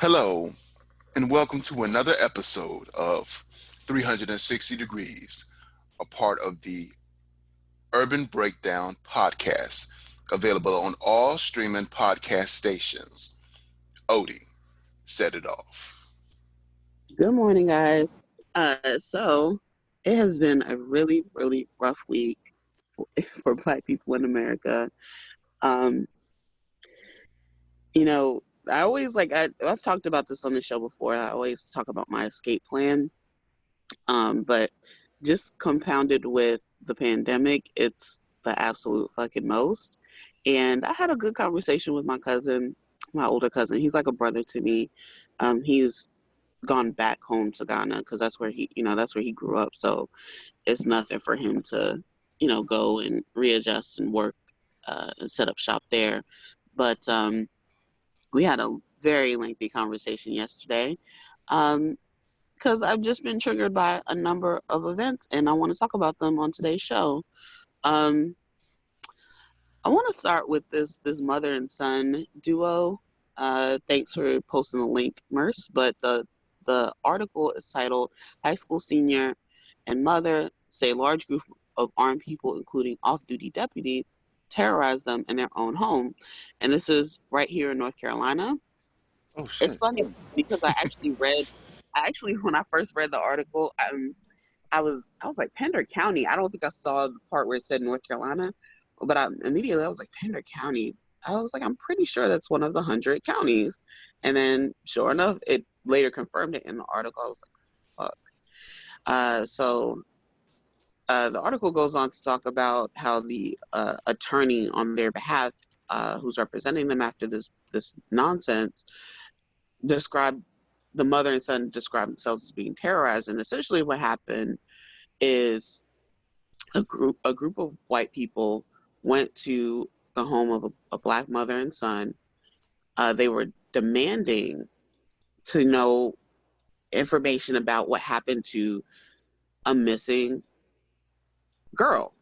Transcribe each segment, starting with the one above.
Hello, and welcome to another episode of 360 Degrees, a part of the Urban Breakdown podcast, available on all streaming podcast stations. Odie, set it off. Good morning, guys. So it has been a really, really rough week for, for Black people in America. Um, I always I've talked about this on the show before. I always talk about my escape plan. But just compounded with the pandemic, it's the absolute fucking most. And I had a good conversation with my cousin, my older cousin. He's like a brother to me. He's gone back home to Ghana because that's where he grew up. So it's nothing for him to, go and readjust and work and set up shop there. But we had a very lengthy conversation yesterday because I've just been triggered by a number of events and I want to talk about them on today's show. Um, I want to start with this mother and son duo. Thanks for posting the link, Merce. But the article is titled "High School Senior and Mother Say Large Group of Armed People, including off-duty deputy, terrorize them in their own home," and this is right here in North Carolina. Oh, It's shit. funny because I actually when I first read the article, I was like Pender County. I don't think I saw the part where it said North Carolina, but immediately I was like Pender County. I was like, I'm pretty sure that's one of the 100 counties, and then sure enough, it later confirmed it in the article. I was like, fuck. So the article goes on to talk about how the attorney on their behalf, who's representing them after this nonsense, described the mother and son described themselves as being terrorized, and essentially what happened is a group of white people went to the home of a black mother and son. They were demanding to know information about what happened to a missing girl.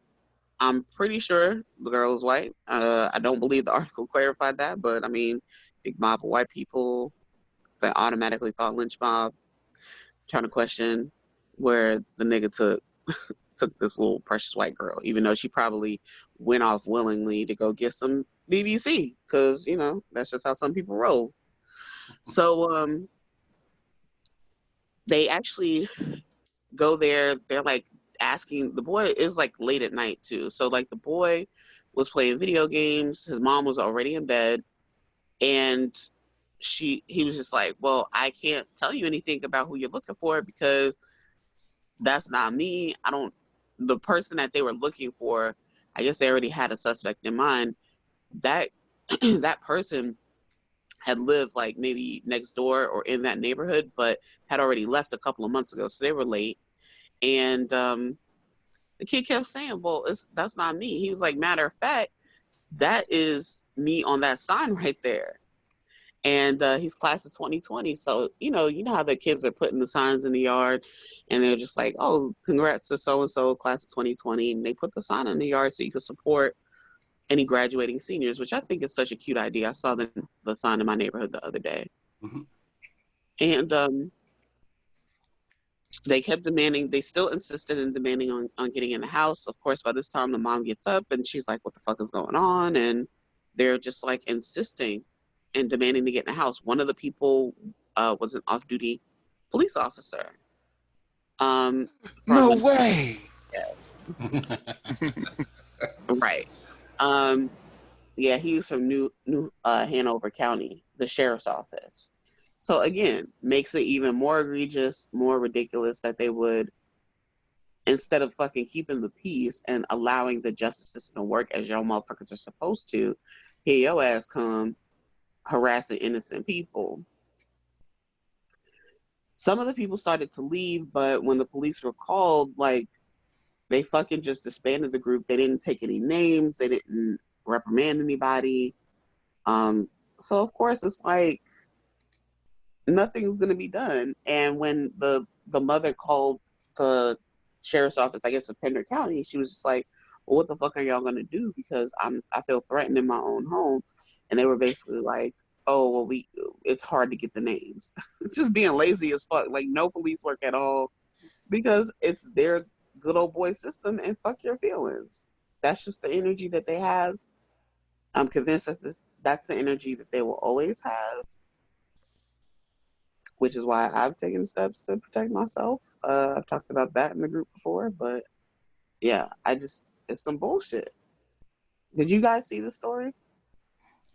I'm pretty sure the girl is white. I don't believe the article clarified that, but I mean, big mob of white people that automatically thought lynch mob, trying to question where the nigga took this little precious white girl, even though she probably went off willingly to go get some BBC, because that's just how some people roll. So they actually go there. They're like asking the boy is like late at night too. So like the boy was playing video games. His mom was already in bed, and he was just like, well, I can't tell you anything about who you're looking for because that's not me. I don't. The person that they were looking for, I guess they already had a suspect in mind. That that person had lived like maybe next door or in that neighborhood, but had already left a couple of months ago, so they were late. And the kid kept saying, "Well, that's not me." He was like, "Matter of fact, that is me on that sign right there." And he's class of 2020, so you know how the kids are putting the signs in the yard, and they're just like, "Oh, congrats to so and so, class of 2020," and they put the sign in the yard so you can support any graduating seniors, which I think is such a cute idea. I saw the sign in my neighborhood the other day, Mhm. and they kept demanding. They still insisted in demanding on getting in the house. Of course, by this time the mom gets up and she's like, "What the fuck is going on?" And they're just like insisting and demanding to get in the house. One of the people was an off-duty police officer. From No the way. yes, right. Um, yeah, he was from New Hanover County, the sheriff's office. So again, makes it even more egregious, more ridiculous that they would, instead of fucking keeping the peace and allowing the justice system to work as y'all motherfuckers are supposed to, here your ass come harassing innocent people. Some of the people started to leave, but when the police were called, like, they fucking just disbanded the group. They didn't take any names. They didn't reprimand anybody. Um, so of course it's like nothing's gonna be done. And when the mother called the sheriff's office, I guess of Pender County, she was just like, "Well, what the fuck are y'all gonna do? Because I feel threatened in my own home." And they were basically like, oh, well, it's hard to get the names. Just being lazy as fuck. Like, no police work at all because it's their good old boy system and fuck your feelings. That's just the energy that they have. I'm convinced that that's the energy that they will always have, which is why I've taken steps to protect myself. I've talked about that in the group before, but yeah, it's some bullshit. Did you guys see the story?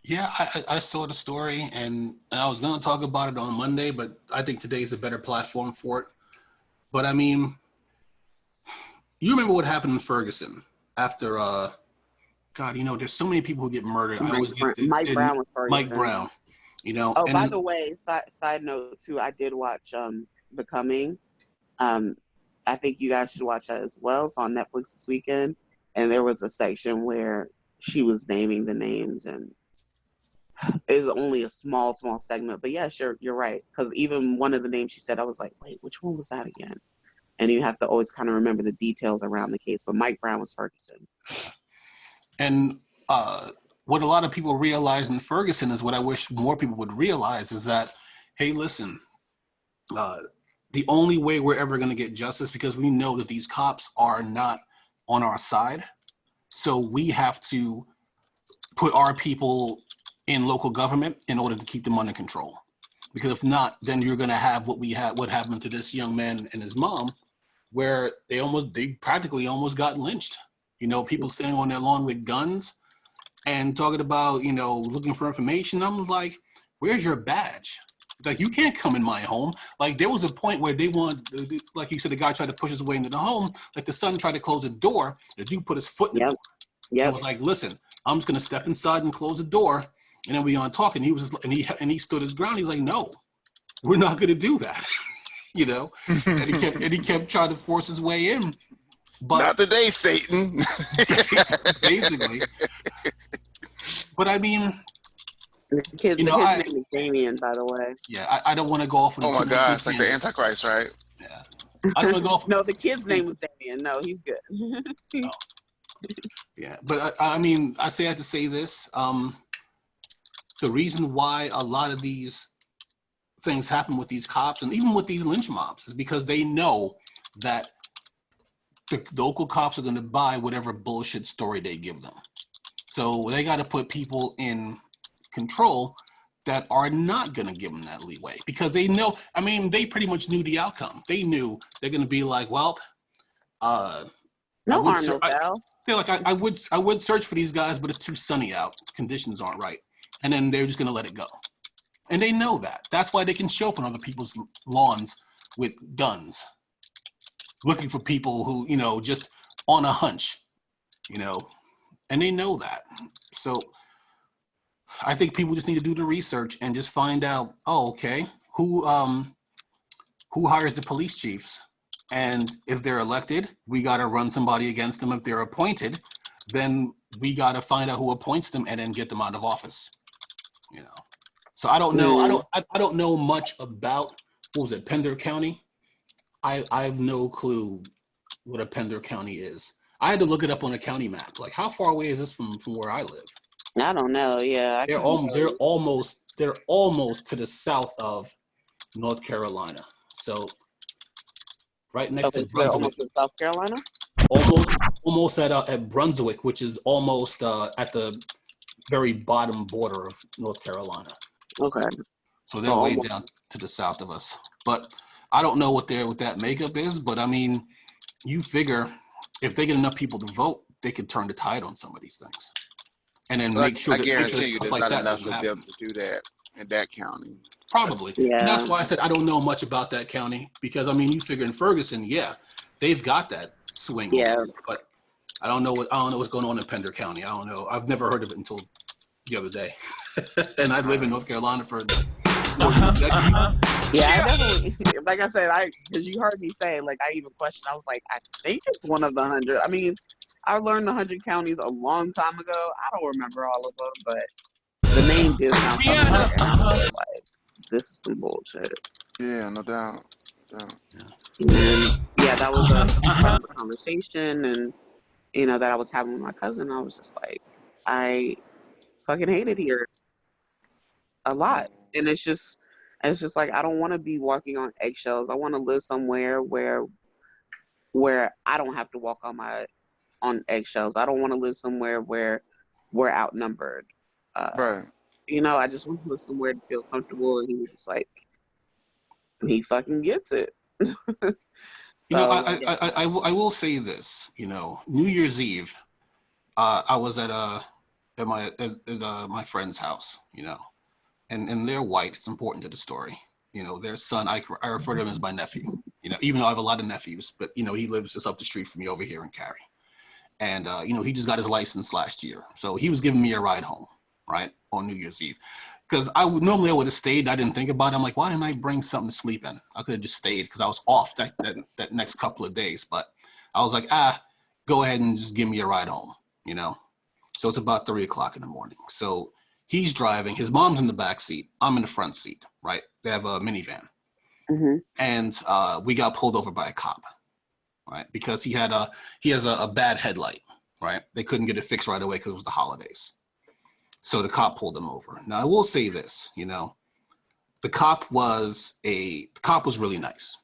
Yeah, I saw the story, and I was going to talk about it on Monday, but I think today's a better platform for it. But I mean, you remember what happened in Ferguson after, God, there's so many people who get murdered. I always get Mike Brown was Mike Ferguson. Brown, Oh, by and the way, side note too, I did watch Becoming. I think you guys should watch that as well. It's on Netflix this weekend, and there was a section where she was naming the names, and it's only a small segment. But yeah, sure, you're right. Because even one of the names she said, I was like, wait, which one was that again? And you have to always kind of remember the details around the case. But Mike Brown was Ferguson. And what a lot of people realize in Ferguson is what I wish more people would realize is that, hey, listen, the only way we're ever going to get justice, because we know that these cops are not on our side. So we have to put our people in local government in order to keep them under control. Because if not, then you're going to have what happened to this young man and his mom, where they practically almost got lynched. People standing on their lawn with guns and talking about, looking for information. I'm like, where's your badge? Like, you can't come in my home. Like, there was a point where like you said, the guy tried to push his way into the home. Like, the son tried to close the door. The dude put his foot in the door. Yep. I was like, listen, I'm just going to step inside and close the door. And then we on talking. He stood his ground. He's like, no, we're not going to do that. And he kept trying to force his way in. But not today, Satan. Basically. But I mean, the kid's name is Damien, by the way. Yeah, I don't want to go off on oh my gosh, like the Antichrist, right? Yeah. I don't want to go off. No, the kid's name was Damien. No, he's good. Oh. Yeah, but I mean, I have to say this. The reason why a lot of these things happen with these cops and even with these lynch mobs is because they know that the local cops are going to buy whatever bullshit story they give them. So they got to put people in control that are not going to give them that leeway because they know, I mean, they pretty much knew the outcome. They knew they're going to be like, well, no harm, no foul. They're like, I would search for these guys, but it's too sunny out. Conditions aren't right. And then they're just going to let it go. And they know that. That's why they can show up on other people's lawns with guns, looking for people who, just on a hunch, and they know that. So I think people just need to do the research and just find out, oh, okay, who hires the police chiefs? And if they're elected, we got to run somebody against them. If they're appointed, then we got to find out who appoints them and then get them out of office. So I don't know. I don't know much about, what was it, Pender County? I have no clue what a Pender County is. I had to look it up on a county map. Like, how far away is this from where I live? I don't know. Yeah, they're almost to the south of North Carolina. So right next to Brunswick. Almost in South Carolina. Almost at Brunswick, which is almost at the very bottom border of North Carolina. Okay. So they're way down to the south of us. But I don't know what that makeup is. But I mean, you figure if they get enough people to vote, they could turn the tide on some of these things. And then make sure I guarantee you there's like not that enough of them to do that in that county. Probably. Yeah. And that's why I said I don't know much about that county. Because I mean, you figure in Ferguson, yeah, they've got that swing. Yeah. But I don't know what's going on in Pender County. I don't know. I've never heard of it until the other day. And I live in North Carolina for Yeah, I definitely, like I said, because you heard me say, like, I even questioned, I was like, I think it's one of the 100. I mean, I learned the 100 counties a long time ago. I don't remember all of them, but the name did sound familiar. And I was like, this is some bullshit. Yeah, no doubt. And yeah, that was a conversation, and that I was having with my cousin. I was just like, I fucking hate it here. a lot. And it's just like I don't want to be walking on eggshells. I want to live somewhere where I don't have to walk on eggshells. I don't want to live somewhere where we're outnumbered. Right. I just want to live somewhere to feel comfortable. And he was just like, he fucking gets it. So yeah. I will say this. New Year's Eve, I was at my friend's house. And they're white. It's important to the story. Their son. I refer to him as my nephew. Even though I have a lot of nephews, but he lives just up the street from me over here in Cary. And he just got his license last year, so he was giving me a ride home, right, on New Year's Eve. Because I would have stayed. I didn't think about it. I'm like, why didn't I bring something to sleep in? I could have just stayed because I was off that next couple of days. But I was like, go ahead and just give me a ride home, So it's about 3:00 in the morning. So he's driving. His mom's in the back seat. I'm in the front seat, right? They have a minivan. Mm-hmm. And we got pulled over by a cop, right? Because he has a bad headlight, right? They couldn't get it fixed right away because it was the holidays. So the cop pulled him over. Now I will say this, the cop was really nice,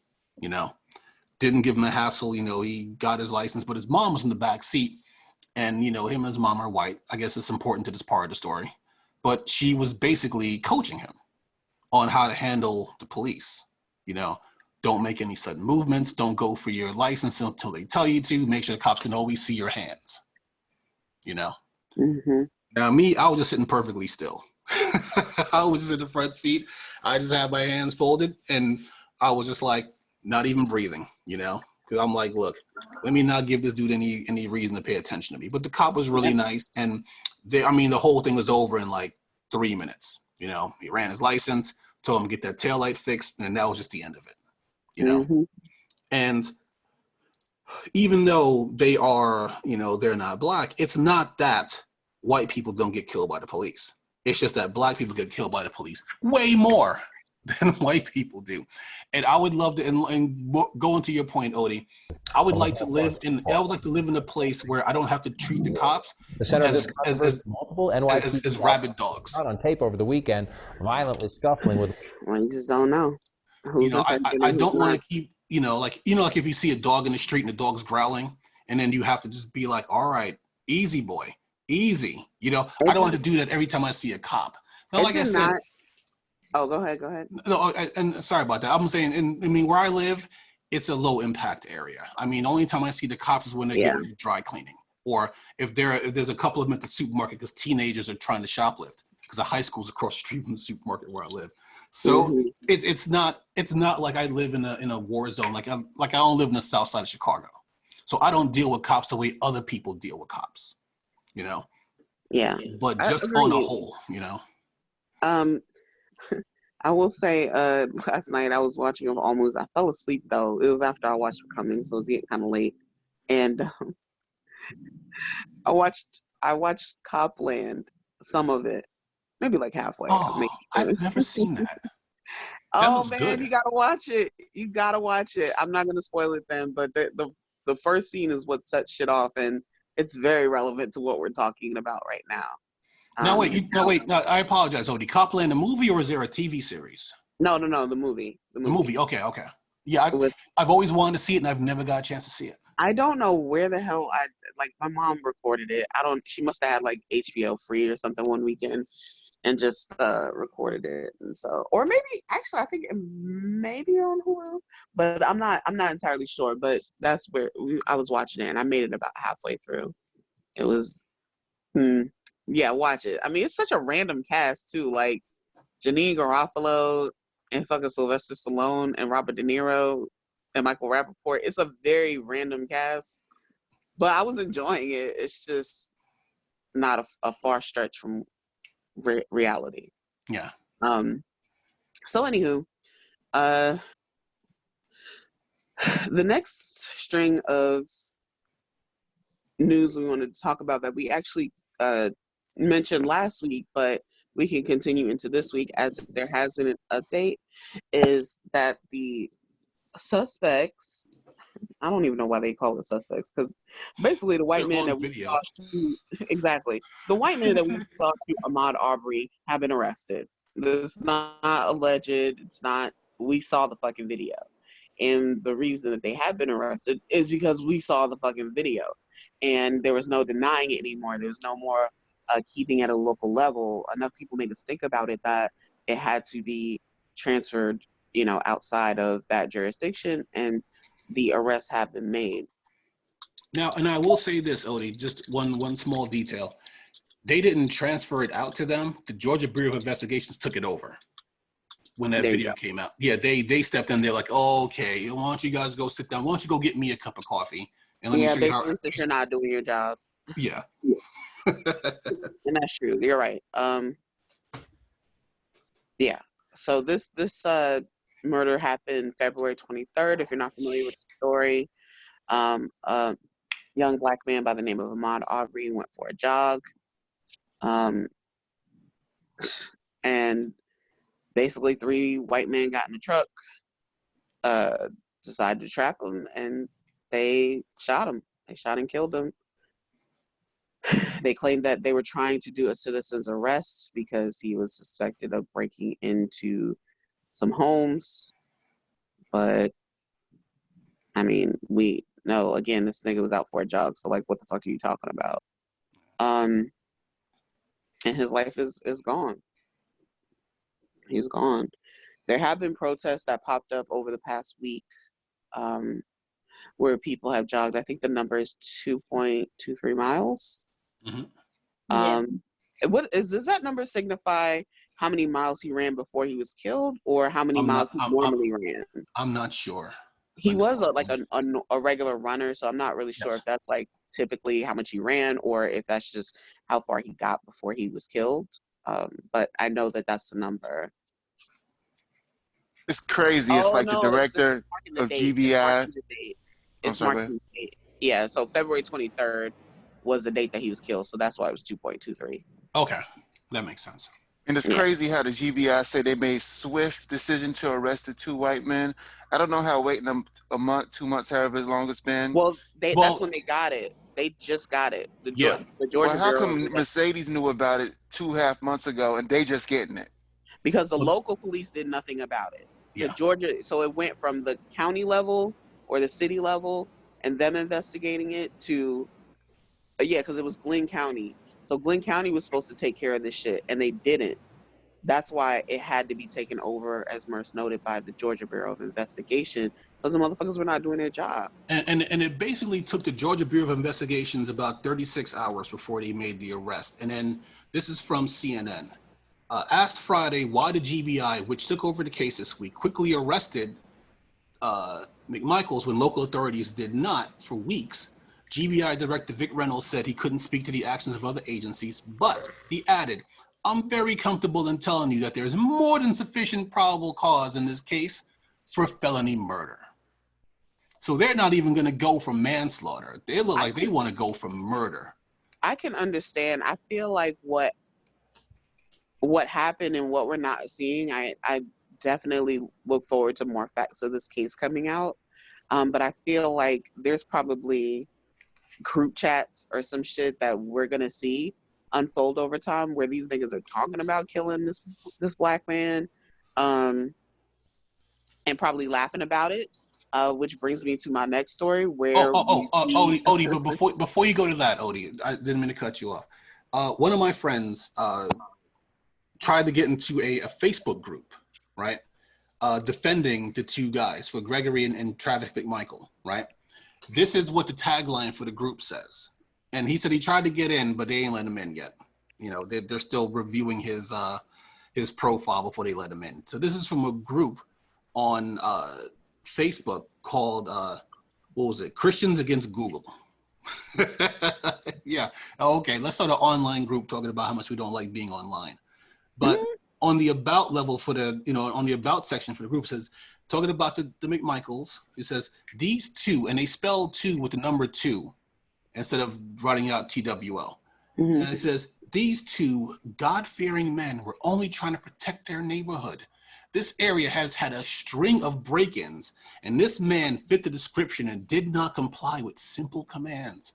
didn't give him a hassle. He got his license, but his mom was in the back seat, and him and his mom are white. I guess it's important to this part of the story, but she was basically coaching him on how to handle the police. Don't make any sudden movements. Don't go for your license until they tell you to. Make sure the cops can always see your hands. Mm-hmm. Now me, I was just sitting perfectly still. I was just in the front seat. I just had my hands folded, and I was just like not even breathing. Because I'm like, look, let me not give this dude any reason to pay attention to me. But the cop was really nice, and the whole thing was over in like 3 minutes. He ran his license, told him to get that taillight fixed, and that was just the end of it. Mm-hmm. And even though they are, they're not black, it's not that white people don't get killed by the police. It's just that black people get killed by the police way more than white people do. And I would love to, and going to your point, Odie, I would like to live in a place where I don't have to treat the cops The center of this controversy, multiple NYPD as rabid dogs. Caught on tape over the weekend, violently scuffling with. Well, you just don't know. I don't want to keep, like if you see a dog in the street and the dog's growling, and then you have to just be like, all right, easy boy, easy. I don't want to do that every time I see a cop. Now, like I said, oh, go ahead. No, and sorry about that. I'm saying, where I live, it's a low impact area. The only time I see the cops is when they're getting dry cleaning, or if there's a couple of them at the supermarket because teenagers are trying to shoplift because the high school's across the street from the supermarket where I live. So it's not like I live in a war zone. Like I don't live in the south side of Chicago, so I don't deal with cops the way other people deal with cops. Yeah. But just on a whole, I will say, last night I was watching Almost. I fell asleep though. It was after I watched Becoming, so it was getting kind of late, and I watched Copland, some of it, maybe like halfway. Oh, I've never seen that. Oh man, good. You gotta watch it. You gotta watch it. I'm not gonna spoil it then, but the first scene is what sets shit off, and it's very relevant to what we're talking about right now. No, I apologize, Odie. Copland, the movie, or is there a TV series? No, the movie. The movie. Okay. Yeah, I've always wanted to see it, and I've never got a chance to see it. I don't know where the hell my mom recorded it. She must have had like HBO free or something one weekend and just recorded it. And so, or maybe actually I think it may be on Hulu, but I'm not entirely sure, but that's where I was watching it, and I made it about halfway through. It was yeah, watch it. It's such a random cast too, like Janine Garofalo and fucking Sylvester Stallone and Robert De Niro and Michael Rappaport. It's a very random cast, but I was enjoying it. It's just not a far stretch from reality. Yeah. So anywho, the next string of news we wanted to talk about that we actually mentioned last week, but we can continue into this week as there has been an update, is that the suspects, I don't even know why they call it suspects, because basically the white men that we saw the white men that we saw to Ahmaud Arbery have been arrested. This is not alleged. It's not. We saw the fucking video, and the reason that they have been arrested is because we saw the fucking video, and there was no denying it anymore. There was no more keeping at a local level. Enough people made us think about it that it had to be transferred, outside of that jurisdiction, and the arrests have been made. Now, and I will say this, Odie, just one small detail. They didn't transfer it out to them. The Georgia Bureau of Investigations took it over when that video came out. Yeah, they stepped in. They're like, oh, okay, why don't you guys go sit down? Why don't you go get me a cup of coffee and let me show you how. Basically, you're not doing your job. Yeah. And that's true. You're right. Yeah. So this murder happened February 23rd. If you're not familiar with the story, a young black man by the name of Ahmaud Arbery went for a jog, and basically 3 white men got in the truck, decided to trap him, and they shot him. They shot and killed him. They claimed that they were trying to do a citizen's arrest because he was suspected of breaking into some homes. But, I mean, we know, again, this nigga was out for a jog, so, like, what the fuck are you talking about? And his life is gone. He's gone. There have been protests that popped up over the past week, where people have jogged. I think the number is 2.23 miles. Mm-hmm. Does that number signify how many miles he ran before he was killed, or how many miles he normally ran? I'm not sure. He was a regular runner, so I'm not really sure if that's like typically how much he ran, or if that's just how far he got before he was killed. But I know that that's the number. It's crazy. It's like the director of GBI. It's marking the date. Yeah, so February 23rd was the date that he was killed, so that's why it was 2.23. Okay, that makes sense. And it's crazy how the GBI say they made swift decision to arrest the 2 white men. I don't know how waiting a month, 2 months, however long it's been. Well, that's when they got it. They just got it. The Georgia well, how Bureau come Mercedes knew about it 2.5 months ago and they just getting it? Because the local police did nothing about it. So it went from the county level or the city level and them investigating it to, because it was Glenn County. So Glenn County was supposed to take care of this shit, and they didn't. That's why it had to be taken over, as Merce noted, by the Georgia Bureau of Investigation, because the motherfuckers were not doing their job. And it basically took the Georgia Bureau of Investigations about 36 hours before they made the arrest. And then this is from CNN. Asked Friday why the GBI, which took over the case this week, quickly arrested McMichaels when local authorities did not for weeks. GBI Director Vic Reynolds said he couldn't speak to the actions of other agencies, but he added, I'm very comfortable in telling you that there's more than sufficient probable cause in this case for felony murder. So they're not even going to go for manslaughter. They look like they want to go for murder. I can understand. I feel like what happened and what we're not seeing, I definitely look forward to more facts of this case coming out. But I feel like there's probably group chats or some shit that we're going to see unfold over time where these niggas are talking about killing this black man, and probably laughing about it, which brings me to my next story where Odie, but before you go to that, Odie, I didn't mean to cut you off. One of my friends tried to get into a Facebook group, right, defending the 2 guys, for Gregory and Travis McMichael, right? This is what the tagline for the group says. And he said he tried to get in, but they ain't let him in yet. They're still reviewing his profile before they let him in. So this is from a group on Facebook called, Christians Against Google. Yeah. Okay, let's start an online group talking about how much we don't like being online. But on the about level for on the about section for the group says, talking about the McMichaels, it says, these 2, and they spell 2 with the number 2 instead of writing out TWL. And it says, these 2 God-fearing men were only trying to protect their neighborhood. This area has had a string of break-ins, and this man fit the description and did not comply with simple commands.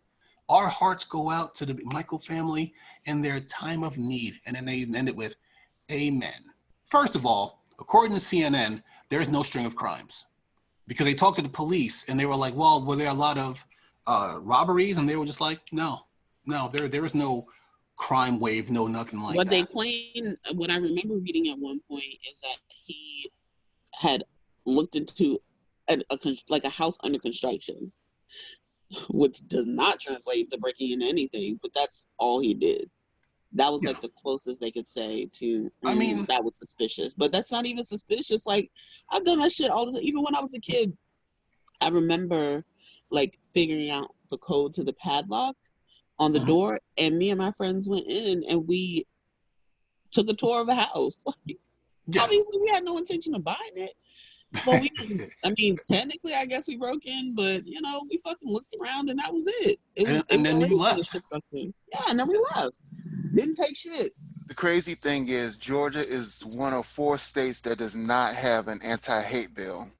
Our hearts go out to the McMichael family in their time of need. And then they end it with, Amen. First of all, according to CNN, there's no string of crimes because they talked to the police and they were like, well, were there a lot of robberies? And they were just like, no, there is no crime wave, no nothing like what that. they claim, what I remember reading at one point is that he had looked into a house under construction, which does not translate to breaking into anything, but that's all he did. That was like the closest they could say to, I mean, that was suspicious. But that's not even suspicious. Like, I've done that shit all the time. Even when I was a kid, I remember like figuring out the code to the padlock on the door, and me and my friends went in and we took a tour of a house. Like, obviously, we had no intention of buying it. Well, technically, I guess we broke in, but we fucking looked around and that was it. And then you left. Yeah, and then we left. Didn't take shit. The crazy thing is, Georgia is one of 4 states that does not have an anti-hate bill.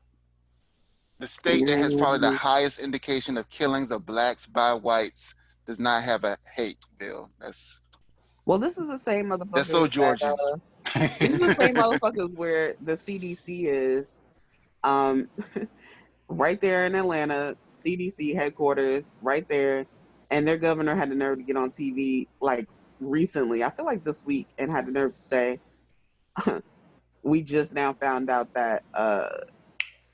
The state that has probably the highest indication of killings of blacks by whites does not have a hate bill. Well, this is the same motherfuckers. That's so Georgian. This is the same motherfuckers where the CDC is. Right there in Atlanta, CDC headquarters, right there, and their governor had the nerve to get on TV like recently, I feel like this week, and had the nerve to say, we just now found out that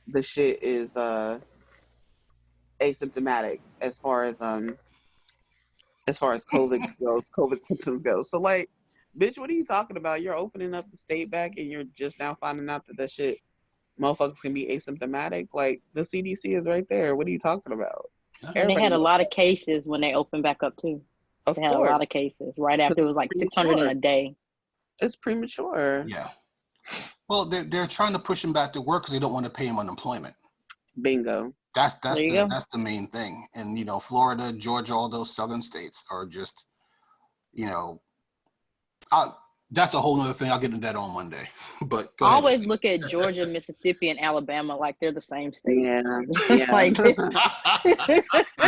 the shit is asymptomatic as far as COVID goes, COVID symptoms go. So like, bitch, what are you talking about? You're opening up the state back and you're just now finding out that shit motherfuckers can be asymptomatic. Like, the CDC is right there. What are you talking about? And they had a lot of cases when they opened back up too. They had a lot of cases right after. It was like 600 in a day. It's premature. Yeah. Well, they're trying to push him back to work because they don't want to pay him unemployment. Bingo. That's the main thing. And Florida, Georgia, all those southern states are just, that's a whole other thing. I'll get into that on Monday. But go always ahead. Look at Georgia, Mississippi, and Alabama like they're the same state. Yeah. Like,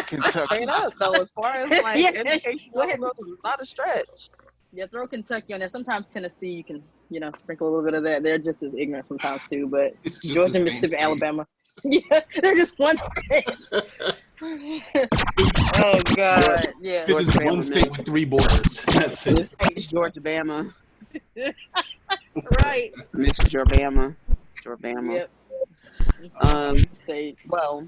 Kentucky. Straight up, though, as far as like education goes, it's not a stretch. Yeah, throw Kentucky on there. Sometimes Tennessee, you can, sprinkle a little bit of that. They're just as ignorant sometimes too. But Georgia, Mississippi, Alabama, yeah, they're just one state. Oh God, yeah. It's just one state with 3 borders. That's it. This state is Georgia-Bama. Right. Miss Georgia-Bama. Yep. Well,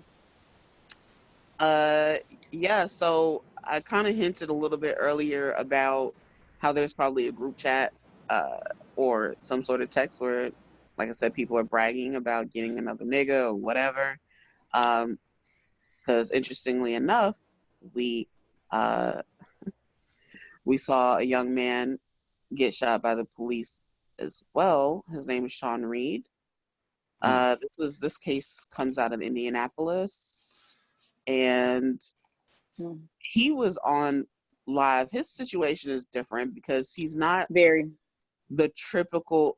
yeah, so I kind of hinted a little bit earlier about how there's probably a group chat or some sort of text where, like I said, people are bragging about getting another nigga or whatever. Because interestingly enough, we saw a young man get shot by the police as well. His name is Sean Reed. This case comes out of Indianapolis, and he was on live. His situation is different because he's not the typical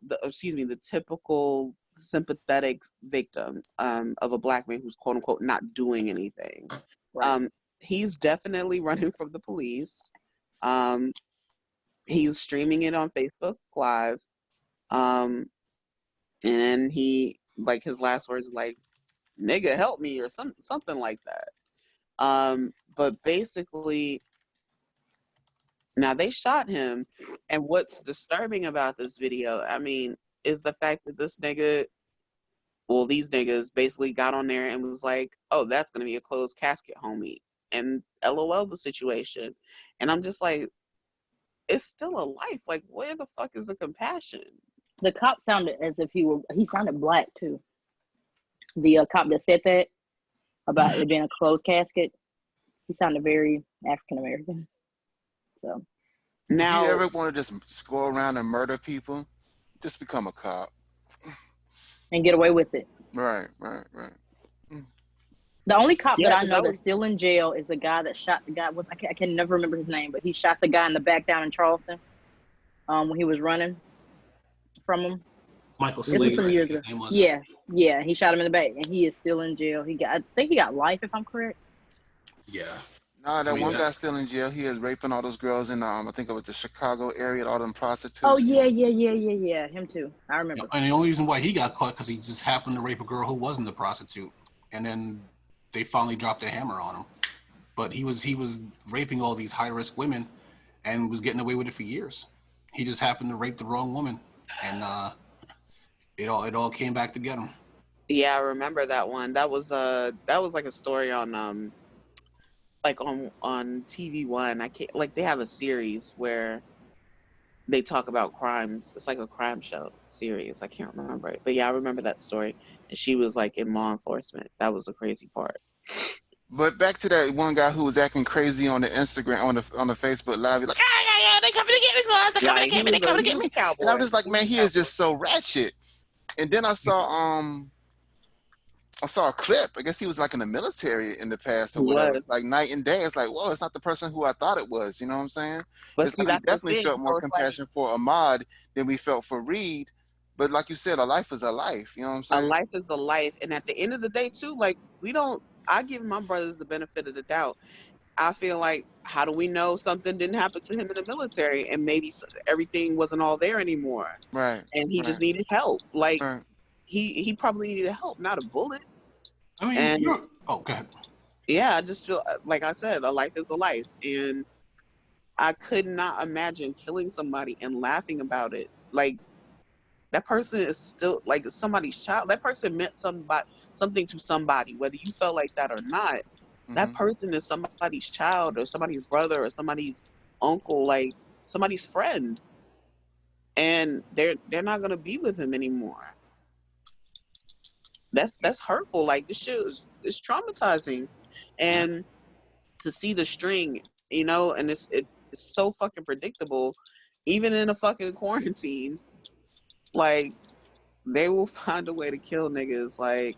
sympathetic victim of a black man who's quote unquote not doing anything. Right. He's definitely running from the police. He's streaming it on Facebook Live. And he, like, his last words are like, nigga, help me, or something like that. But basically, now they shot him. And what's disturbing about this video, is the fact that these niggas basically got on there and was like, oh, that's going to be a closed casket, homie. And LOL the situation. And I'm just like, it's still a life. Like, where the fuck is the compassion? The cop sounded as if he sounded black too. The cop that said that about it being a closed casket, he sounded very African American. So now, you ever want to just go around and murder people? Just become a cop and get away with it. Right. The only cop that I know that's still in jail is the guy that shot the guy. I can never remember his name, but he shot the guy in the back down in Charleston when he was running from him. Michael Slater. Some years ago. Yeah, he shot him in the back, and he is still in jail. I think he got life, if I'm correct. Yeah. Nah, I that mean, one guy's still in jail. He is raping all those girls in I think it was the Chicago area, all them Oh prostitutes. yeah. Him too. I you know, remember. and the only reason why he got caught because he just happened to rape a girl who wasn't a prostitute, and then they finally dropped a hammer on him. But he was raping all these high risk women, and was getting away with it for years. He just happened to rape the wrong woman, and it all came back to get him. Yeah, I remember that one. That was like a story on like on TV One. I can't like they have a series where they talk about crimes. It's like a crime show series. I can't remember it. But yeah, I remember that story. And she was like in law enforcement. That was the crazy part. But back to that one guy who was acting crazy on the Instagram, on the Facebook Live. He's like, yeah, they coming to get me, guys. They coming to Like get me. They coming to he get was a me. And I was cowboy. just like, He was man, a he is cowboy. just so ratchet. And then I saw a clip. I guess he was like in the military in the past or He whatever. It's was. like night and day. It's like, whoa, it's not the person who I thought it was. You know what I'm saying? But It's see, like we that's the definitely thing. felt more So it's like compassion for Ahmad than we felt for Reed. But like you said, a life is a life. You know what I'm a saying? life is a life. And at the end of the day, too, like we don't I give my brothers the benefit of the doubt. I feel like, how do we know something didn't happen to him in the military and maybe everything wasn't all there anymore Right. and he just Right. needed help? Like Right. he probably needed help, not a bullet. I mean, And go ahead. yeah, I just feel like I said, a life is a life, and I could not imagine killing somebody and laughing about it. Like that person is still like somebody's child. That person meant something to somebody, whether you felt like that or not. That Mm-hmm. person is somebody's child or somebody's brother or somebody's uncle, like somebody's friend, and they're not gonna be with him anymore. That's hurtful. Like this shit is traumatizing, Yeah. and to see the string, and it's so fucking predictable, even in a fucking quarantine. Like they will find a way to kill niggas. Like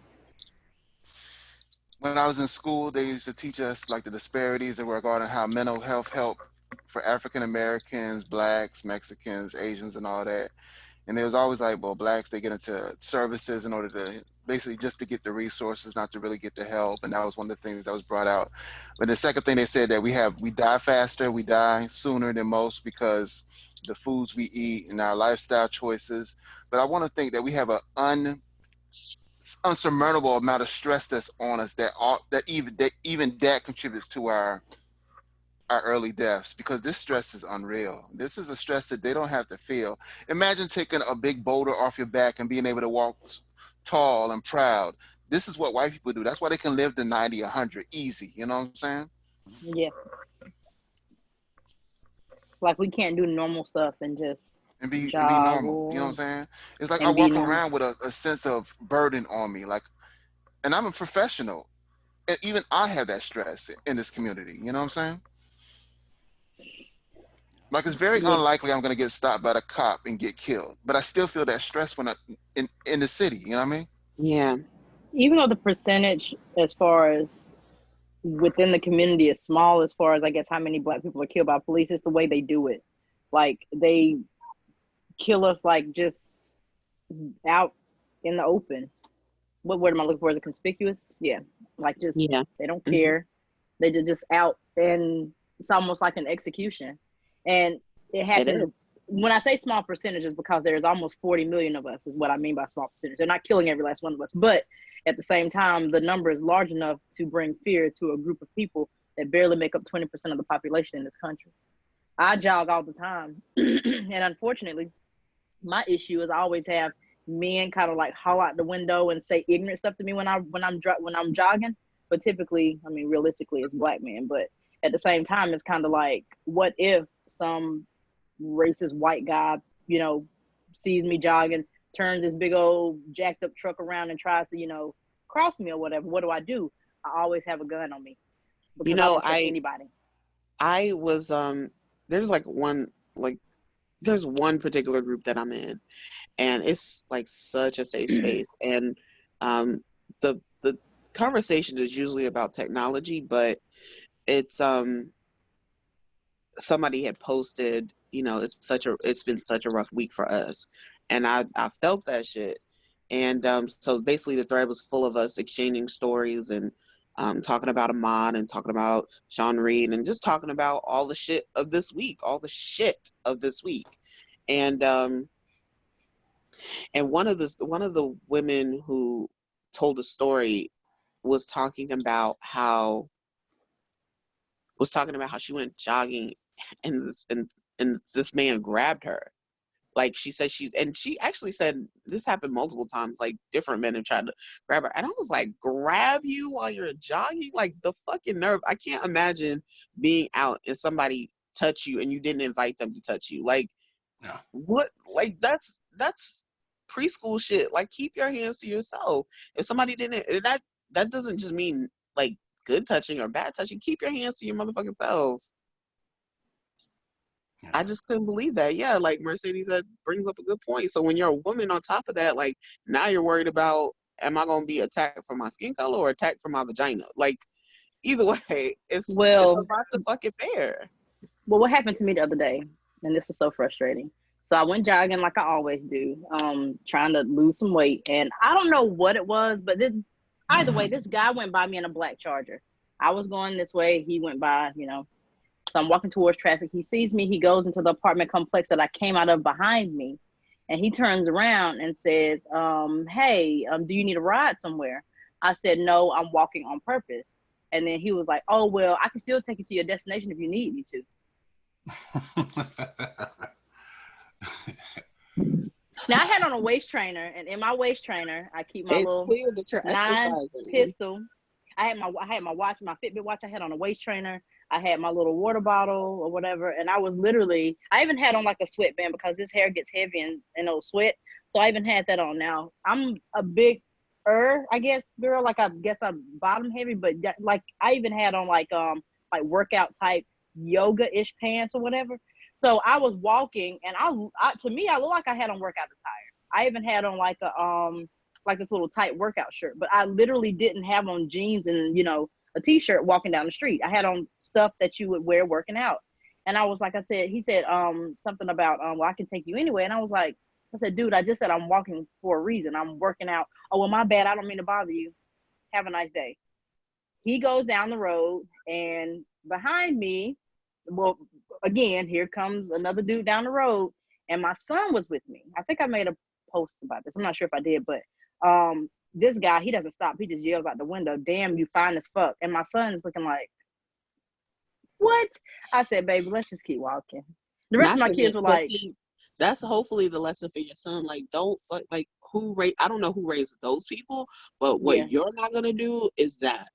When I was in school, they used to teach us like the disparities regarding how mental health help for African Americans, blacks, Mexicans, Asians, and all that. And it was always like, well, blacks, they get into services in order to basically just to get the resources, not to really get the help. And that was one of the things that was brought out. But the second thing they said that we die faster, we die sooner than most because the foods we eat and our lifestyle choices. But I want to think that we have unsurmountable amount of stress that's on us that even that contributes to our early deaths because this stress is unreal. This is a stress that they don't have to feel. Imagine taking a big boulder off your back and being able to walk tall and proud. This is what white people do. That's why they can live to 90, 100 easy. You know what I'm saying? Yeah, like we can't do normal stuff and just And be jog normal. You know what I'm or saying? It's like I and be walk normal. around with a sense of burden on me. Like, and I'm a professional. And even I have that stress in this community. You know what I'm saying? Like it's very Yeah, unlikely I'm going to get stopped by the cop and get killed, but I still feel that stress when I in the city. You know what I mean? yeah, even though the percentage as far as within the community is small, as far as I guess how many black people are killed by police, it's the way they do it. Like they kill us like just out in the open. What word am I looking for? Is it conspicuous? Yeah, like just yeah. they don't Hmm. care. They just out, and it's almost like an execution. And it It happens is. when I say small percentages because there's almost 40 million of us is what I mean by small percentage. They're not killing every last one of us, but at the same time, the number is large enough to bring fear to a group of people that barely make up 20% of the population in this country. I jog all the time, and unfortunately, my issue is I always have men kind of like haul out the window and say ignorant stuff to me when I'm jogging. But typically, I mean, realistically, it's black men. But at the same time, it's kind of like, what if some racist white guy, sees me jogging, turns this big old jacked up truck around and tries to, cross me or whatever? What do? I always have a gun on me You because I know, don't trust anybody. I was there's like there's one particular group that I'm in, and it's like such a safe space, and um the conversation is usually about technology, but it's somebody had posted, it's been such a rough week for us, and I felt that shit, and so basically the thread was full of us exchanging stories and talking about Ahmad and talking about Sean Reed and just talking about all the shit of this week, and one of the women who told the story was talking about how she went jogging and this man grabbed her. Like she said she actually said this happened multiple times, like different men have tried to grab her. And I was like, grab you while you're jogging? Like the fucking nerve. I can't imagine being out and somebody touch you and you didn't invite them to touch you. Like Yeah. what? Like that's preschool shit. Like keep your hands to yourself. If somebody didn't, that doesn't just mean like good touching or bad touching. Keep your hands to your motherfucking self. Yeah. I just couldn't believe that. Yeah, like Mercedes brings up a good point. So when you're a woman on top of that, like now you're worried about, am I going to be attacked for my skin color or attacked for my vagina? Like either way, it's a lot to fucking bear. Well, what happened to me the other day, and this was so frustrating. So I went jogging like I always do, trying to lose some weight. And I don't know what it was, but either way, this guy went by me in a black Charger. I was going this way. He went by, So I'm walking towards traffic. He sees me. He goes into the apartment complex that I came out of behind me. And he turns around and says, hey, do you need a ride somewhere? I said, no, I'm walking on purpose. And then he was like, oh, well, I can still take you to your destination if you need me to. Now I had on a waist trainer, and in my waist trainer, I keep my little 9 pistol. I had my watch, my Fitbit watch. I had on a waist trainer. I had my little water bottle or whatever, and I was literally. I even had on like a sweatband because this hair gets heavy and it'll sweat. So I even had that on. Now I'm a big I guess girl. Like I guess I'm bottom heavy, but like I even had on like workout type yoga-ish pants or whatever. So I was walking, and to me, I look like I had on workout attire. I even had on like this little tight workout shirt, but I literally didn't have on jeans and a t-shirt walking down the street. I had on stuff that you would wear working out, and I was like, he said something about well, I can take you anyway, and I was like, I said, dude, I just said I'm walking for a reason. I'm working out. Oh well, my bad. I don't mean to bother you. Have a nice day. He goes down the road, and behind me, well, again, here comes another dude down the road, and my son was with me. I think I made a post about this. I'm not sure if I did, but this guy, he doesn't stop. He just yells out the window, damn, you fine as fuck. And my son is looking like, what? I said, baby, let's just keep walking. The rest of my kids were like, that's hopefully the lesson for your son. Like, don't fuck, like, I don't know who raised those people, but what you're not going to do is that.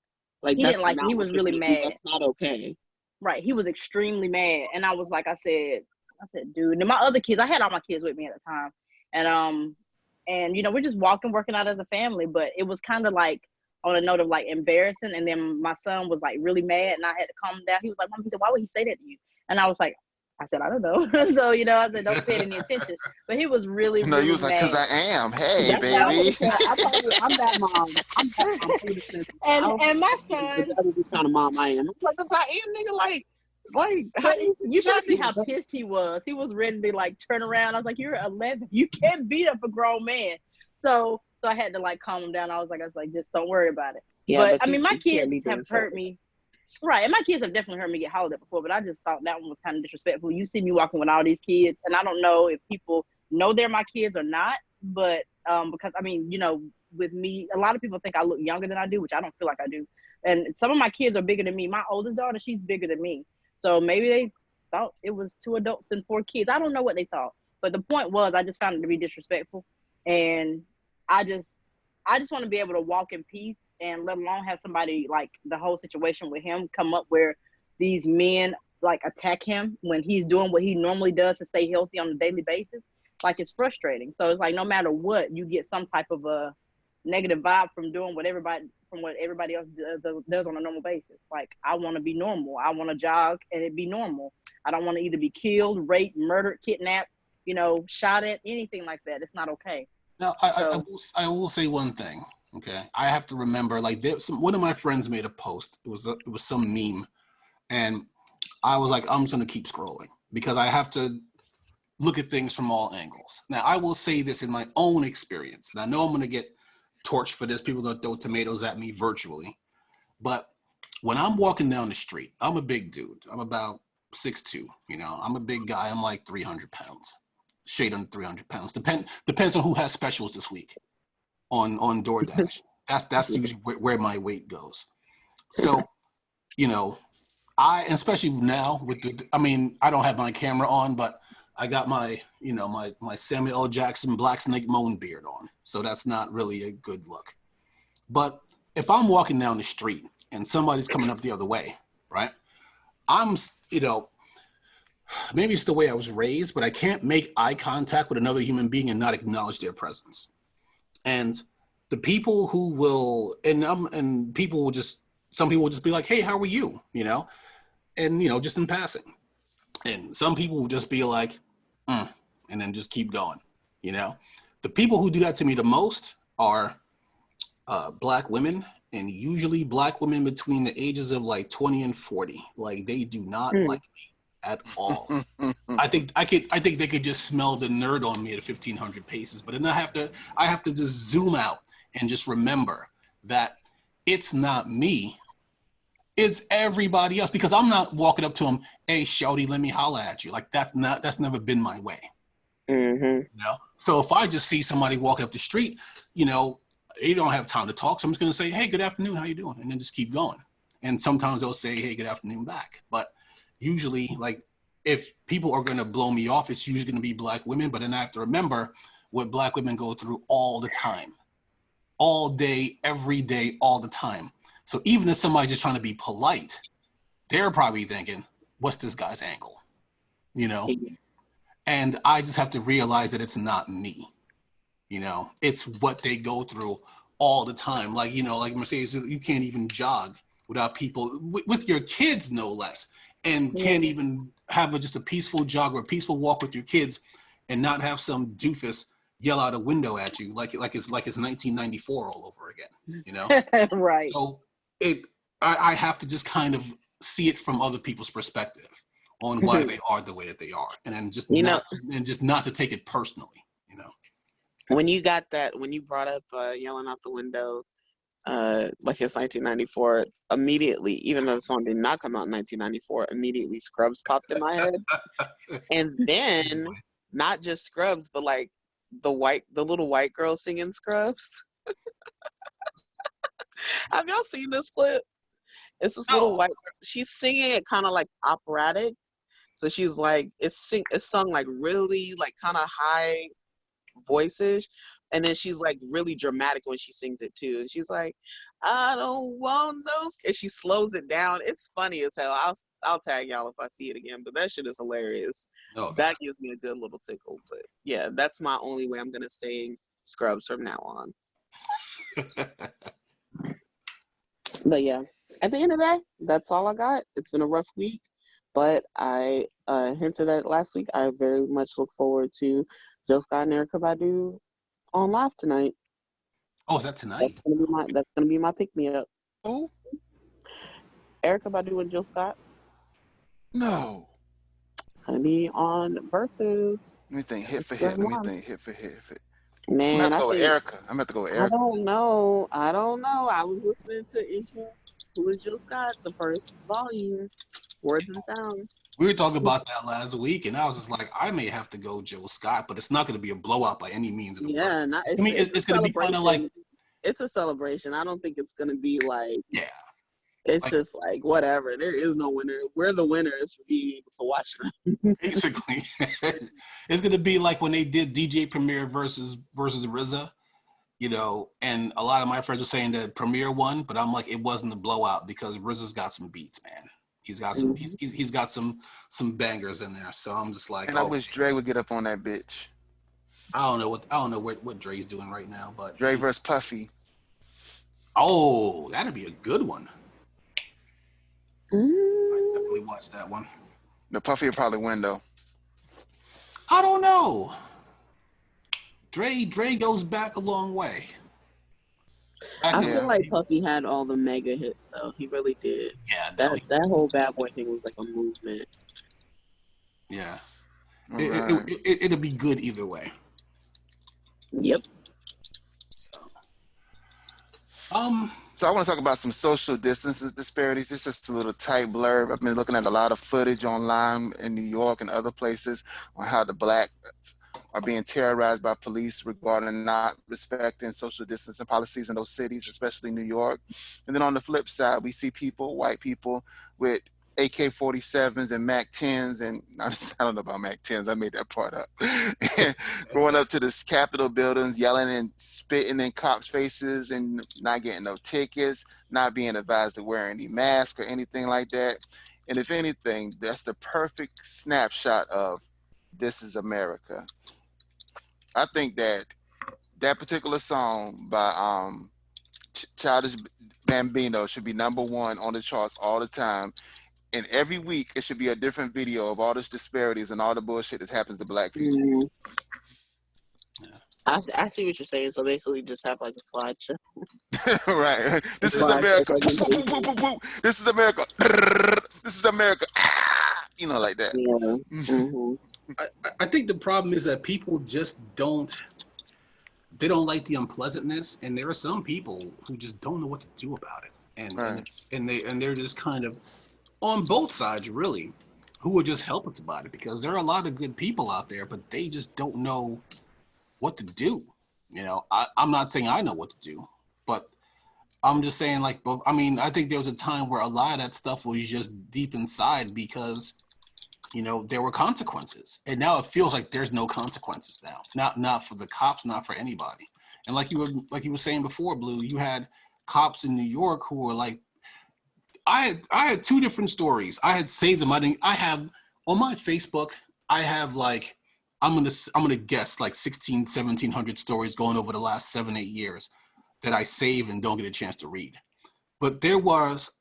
Like, he didn't like it. He was really mad. That's not okay. Right. He was extremely mad. And I was like, I said, dude, and my other kids, I had all my kids with me at the time. And we're just working out as a family, but it was kind of like on a note of like embarrassing. And then my son was like really mad, and I had to calm him down. He was like, Mom, he said, why would he say that to you? And I was like, I said, I don't know. So, I said, don't pay any attention. But he was really, no, really he was like, because I am. Hey, that's baby. I probably, I'm that mom. I'm that mom. And my son. That's kind of mom I am. I'm like, because I am, nigga. Like, how you should see how pissed he was. He was ready to like turn around. I was like, you're 11. You can't beat up a grown man. So I had to like calm him down. I was like, just don't worry about it. Yeah, but I mean, my kids have hurt me. Right. And my kids have definitely heard me get hollered at before, but I just thought that one was kind of disrespectful. You see me walking with all these kids, and I don't know if people know they're my kids or not, but because I mean, with me, a lot of people think I look younger than I do, which I don't feel like I do. And some of my kids are bigger than me. My oldest daughter, she's bigger than me. So maybe they thought it was 2 adults and 4 kids. I don't know what they thought. But the point was, I just found it to be disrespectful. And I just want to be able to walk in peace, and let alone have somebody like the whole situation with him come up where these men like attack him when he's doing what he normally does to stay healthy on a daily basis. Like, it's frustrating. So it's like, no matter what, you get some type of a negative vibe from doing what everybody else does on a normal basis. Like, I want to be normal. I want to jog and it be normal. I don't want to either be killed, raped, murdered, kidnapped, shot at, anything like that. It's not okay. Now, I will say one thing. Okay, I have to remember. Like, one of my friends made a post. It was some meme, and I was like, I'm just gonna keep scrolling because I have to look at things from all angles. Now, I will say this in my own experience, and I know I'm gonna get torched for this. People are gonna throw tomatoes at me virtually. But when I'm walking down the street, I'm a big dude. I'm about 6'2", you know. I'm a big guy. I'm like 300 pounds. Shade under 300 pounds. Depends on who has specials this week on DoorDash. That's usually where my weight goes. So, you know, especially now I don't have my camera on, but I got my Samuel L. Jackson Black Snake Moan beard on. So that's not really a good look. But if I'm walking down the street and somebody's coming up the other way, right? I'm, maybe it's the way I was raised, but I can't make eye contact with another human being and not acknowledge their presence. And the people who will, and people will just, some people will just be like, hey, how are you? You know, and, just in passing. And some people will just be like, and then just keep going, The people who do that to me the most are Black women, and usually Black women between the ages of like 20 and 40. Like, they do not like me at all. I think they could just smell the nerd on me at 1,500 paces. But then I have to just zoom out and just remember that it's not me. It's everybody else, because I'm not walking up to them, hey, shawty, let me holla at you. Like, that's never been my way. So if I just see somebody walking up the street, they don't have time to talk. So I'm just going to say, hey, good afternoon. How you doing? And then just keep going. And sometimes they'll say, hey, good afternoon back. But usually, like, if people are going to blow me off, it's usually going to be Black women. But then I have to remember what Black women go through all the time, all day, every day, all the time. So even if somebody's just trying to be polite, they're probably thinking, what's this guy's angle? And I just have to realize that it's not me. It's what they go through all the time. Like, like Mercedes, you can't even jog without people, with your kids, no less, and can't even have just a peaceful jog or a peaceful walk with your kids and not have some doofus yell out a window at you like it's 1994 all over again, Right. So I have to just kind of see it from other people's perspective on why they are the way that they are, and then just not to take it personally. When you brought up yelling out the window, like it's 1994, immediately, even though the song did not come out in 1994, immediately Scrubs popped in my head. And then not just Scrubs, but like the little white girl singing Scrubs. Have y'all seen this clip? It's this little white girl. She's singing it kind of like operatic. So she's like, it's sung like really like kind of high voices, and then she's like really dramatic when she sings it too, and she's like, I don't want no, and she slows it down. It's funny as hell. I'll tag y'all if I see it again, but that shit is hilarious. That gives me a good little tickle. But yeah, that's my only way I'm gonna sing Scrubs from now on. But yeah, at the end of the day, that's all I got. It's been a rough week, but I hinted at it last week. I very much look forward to Jill Scott and Erykah Badu on live tonight. Oh, is that tonight? That's gonna be my pick-me-up. Who? Erykah Badu and Jill Scott. No. Gonna be on Versus. Let me think. Hit for hit. Man, I'm going to go with Erykah. I don't know. I was listening to Intro with Jill Scott, the first volume, Words and Sounds. We were talking about that last week, and I was just like, I may have to go Jill Scott, but it's not going to be a blowout by any means. Yeah, it's going to be kind of like, it's a celebration. I don't think it's going to be like, yeah. It's just like, whatever. There is no winner. We're the winners for being able to watch them. Basically. It's going to be like when they did DJ Premier versus RZA, and a lot of my friends were saying that Premier won, but I'm like, it wasn't a blowout because RZA's got some beats, man. He's got some, he's got some bangers in there. So I'm just like, and I wish Dre would get up on that bitch. I don't know what Dre's doing right now, but Dre versus Puffy. Oh, that'd be a good one. I definitely watched that one. The Puffy will probably win though. I don't know. Dre goes back a long way. I feel like Puffy had all the mega hits though. He really did. Yeah, that whole Bad Boy thing was like a movement. Yeah, it'll be good either way. Yep. So, So I want to talk about some social distances disparities. It's just a little tight blurb. I've been looking at a lot of footage online in New York and other places on how the blacks are being terrorized by police regarding not respecting social distancing policies in those cities, especially New York. And then on the flip side, we see people, white people, with AK-47s and MAC-10s, and I don't know about MAC-10s. I made that part up. Going up to the Capitol buildings, yelling and spitting in cops' faces, and not getting no tickets, not being advised to wear any mask or anything like that. And if anything, that's the perfect snapshot of this is America. I think that that particular song by Childish Bambino should be #1 on the charts all the time. And every week it should be a different video of all this disparities and all the bullshit that happens to black people. Mm. I see what you're saying. So basically, just have like a slideshow. Right. This is America. This is America. This is America. You know, like that. Yeah. Mm-hmm. I think the problem is that people just don't like the unpleasantness, and there are some people who just don't know what to do about it, and they're just kind of on both sides really, who would just help us about it, because there are a lot of good people out there, but they just don't know what to do. You know, I'm not saying I know what to do, but I'm just saying, like, both. I mean, I think there was a time where a lot of that stuff was just deep inside because, you know, there were consequences, and now it feels like there's no consequences now. Not for the cops, not for anybody. And like you were saying before, Blue, you had cops in New York who were like, I had two different stories. I had saved them. I have on my Facebook, I have like, I'm gonna guess like 1,700 stories going over the last 7-8 years that I save and don't get a chance to read. But it was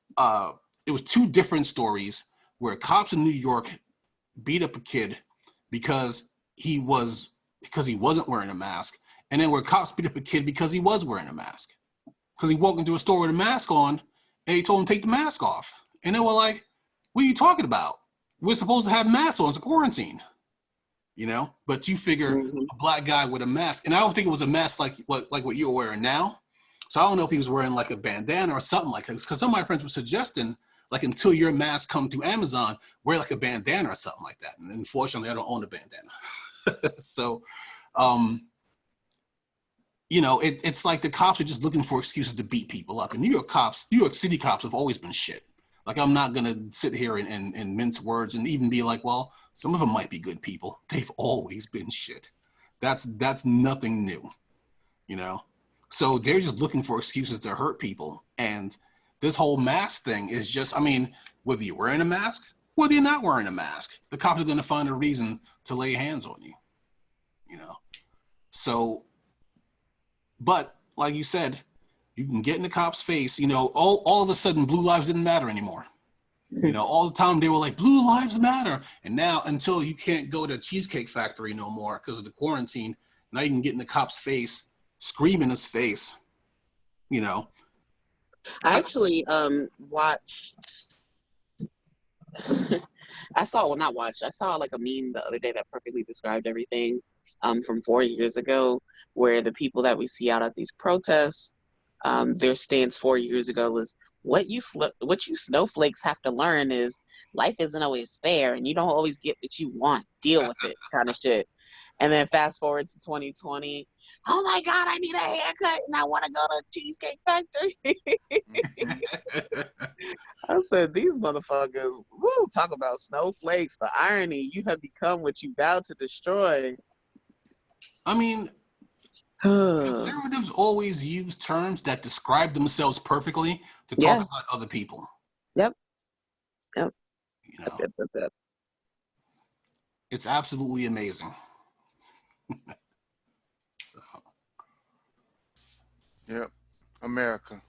two different stories where cops in New York beat up a kid because he wasn't wearing a mask, and then where cops beat up a kid because he was wearing a mask, because he walked into a store with a mask on, and he told him to take the mask off, and they were like, "What are you talking about? We're supposed to have masks on. It's a quarantine." You know, but you figure a black guy with a mask, and I don't think it was a mask like what you're wearing now. So I don't know if he was wearing like a bandana or something like that, because some of my friends were suggesting, like, until your mask come to Amazon, wear like a bandana or something like that. And unfortunately, I don't own a bandana. So, you know, it's like the cops are just looking for excuses to beat people up. And New York City cops have always been shit. Like, I'm not going to sit here and mince words and even be like, well, some of them might be good people. They've always been shit. That's nothing new, you know? So they're just looking for excuses to hurt people. And this whole mask thing is just, I mean, whether you're wearing a mask, whether you're not wearing a mask, the cops are going to find a reason to lay hands on you, you know? So, but like you said, you can get in the cop's face, you know, all of a sudden blue lives didn't matter anymore. You know, all the time they were like, blue lives matter. And now, until you can't go to Cheesecake Factory no more because of the quarantine, now you can get in the cop's face, scream in his face, you know. I actually watched I saw like a meme the other day that perfectly described everything from 4 years ago, where the people that we see out at these protests, their stance 4 years ago was, what you snowflakes have to learn is life isn't always fair and you don't always get what you want. Deal with it, kind of shit. And then fast forward to 2020. Oh my God, I need a haircut and I want to go to Cheesecake Factory. I said, these motherfuckers, woo, talk about snowflakes, the irony. You have become what you vowed to destroy. I mean, conservatives always use terms that describe themselves perfectly to talk about other people. Yep. You know, Yep. It's absolutely amazing. So. Yep. America.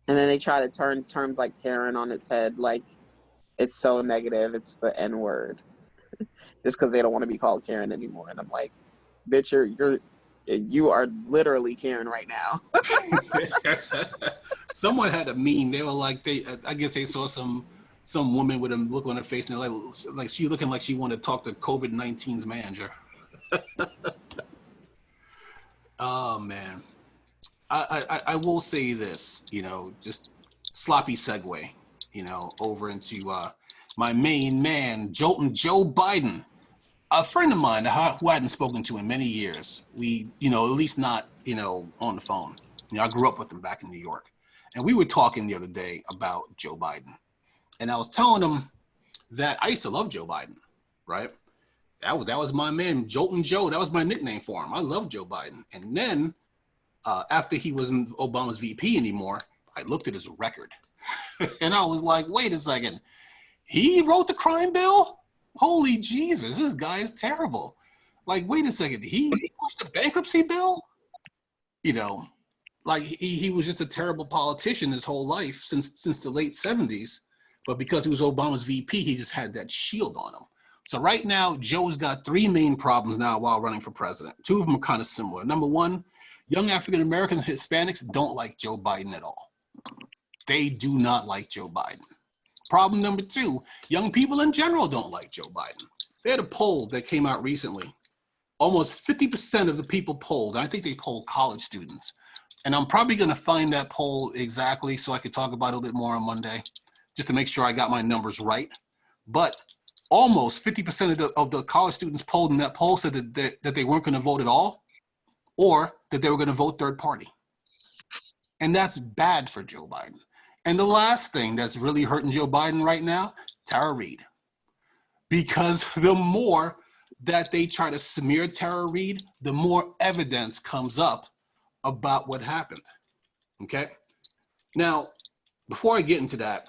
And then they try to turn terms like Karen on its head, like it's so negative, it's the N word. Just because they don't want to be called Karen anymore. And I'm like, bitch, you are literally Karen right now. Someone had a meme. They were like, I guess they saw some woman with a look on her face, and they're like she looking like she wanted to talk to COVID-19's manager. Oh man. I will say this, just sloppy segue, over into my main man, Jolton Joe Biden, a friend of mine who I hadn't spoken to in many years. We, at least not, on the phone. I grew up with him back in New York, and we were talking the other day about Joe Biden, and I was telling him that I used to love Joe Biden, right? That was my man, Jolton Joe. That was my nickname for him. I love Joe Biden, and then after he wasn't Obama's VP anymore, I looked at his record and I was like, wait a second. He wrote the crime bill? Holy Jesus, this guy is terrible. Like, wait a second. He pushed the bankruptcy bill? Like he was just a terrible politician his whole life since the late 70s. But because he was Obama's VP, he just had that shield on him. So right now, Joe's got three main problems now while running for president. Two of them are kind of similar. Number one, young African Americans and Hispanics don't like Joe Biden at all. They do not like Joe Biden. Problem number two, young people in general don't like Joe Biden. They had a poll that came out recently. Almost 50% of the people polled, I think they polled college students. And I'm probably going to find that poll exactly so I could talk about it a little bit more on Monday, just to make sure I got my numbers right. But almost 50% of the college students polled in that poll said that they weren't going to vote at all, or that they were going to vote third party. And that's bad for Joe Biden. And the last thing that's really hurting Joe Biden right now, Tara Reid. Because the more that they try to smear Tara Reid, the more evidence comes up about what happened. Okay? Now, before I get into that,